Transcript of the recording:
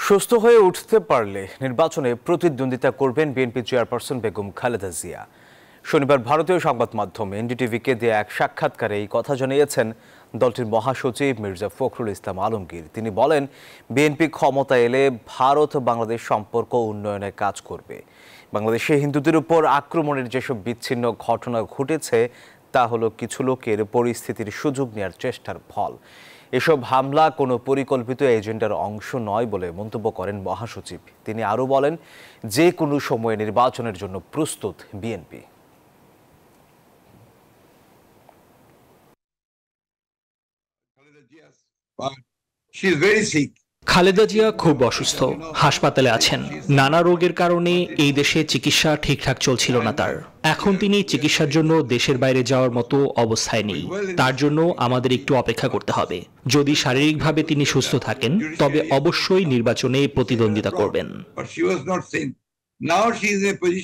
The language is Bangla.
সুস্থ হয়ে উঠতে পারলে নির্বাচনে প্রতিদ্বন্দ্বিতা করবেন বিএনপি চেয়ারপারসন বেগম খালেদা জিয়া। শনিবার ভারতীয় সংবাদ মাধ্যম এনডিটিভিকে দেয়া এক সাক্ষাৎকারে এই কথা জানিয়েছেন দলটির মহাসচিব মির্জা ফখরুল ইসলাম আলমগীর। তিনি বলেন, বিএনপি ক্ষমতা এলে ভারত বাংলাদেশ সম্পর্ক উন্নয়নে কাজ করবে। বাংলাদেশে হিন্দুদের উপর আক্রমণের যেসব বিচ্ছিন্ন ঘটনা ঘটেছে তা হলো কিছু লোকের পরিস্থিতির সুযোগ নেওয়ার চেষ্টার ফল। এসব হামলা কোনো পরিকল্পিত এজেন্ডার অংশ নয় বলে মন্তব্য করেন মহাসচিব। তিনি আরও বলেন, যে কোনো সময়ে নির্বাচনের জন্য প্রস্তুত বিএনপি। খালেদা জিয়া খুব অসুস্থ, হাসপাতালে আছেন। নানা রোগের কারণে এই দেশে চিকিৎসা ঠিকঠাক চলছিল না তার। এখন তিনি চিকিৎসার জন্য দেশের বাইরে যাওয়ার মতো অবস্থায় নেই। তার জন্য আমাদের একটু অপেক্ষা করতে হবে। যদি শারীরিকভাবে তিনি সুস্থ থাকেন তবে অবশ্যই নির্বাচনে প্রতিদ্বন্দ্বিতা করবেন।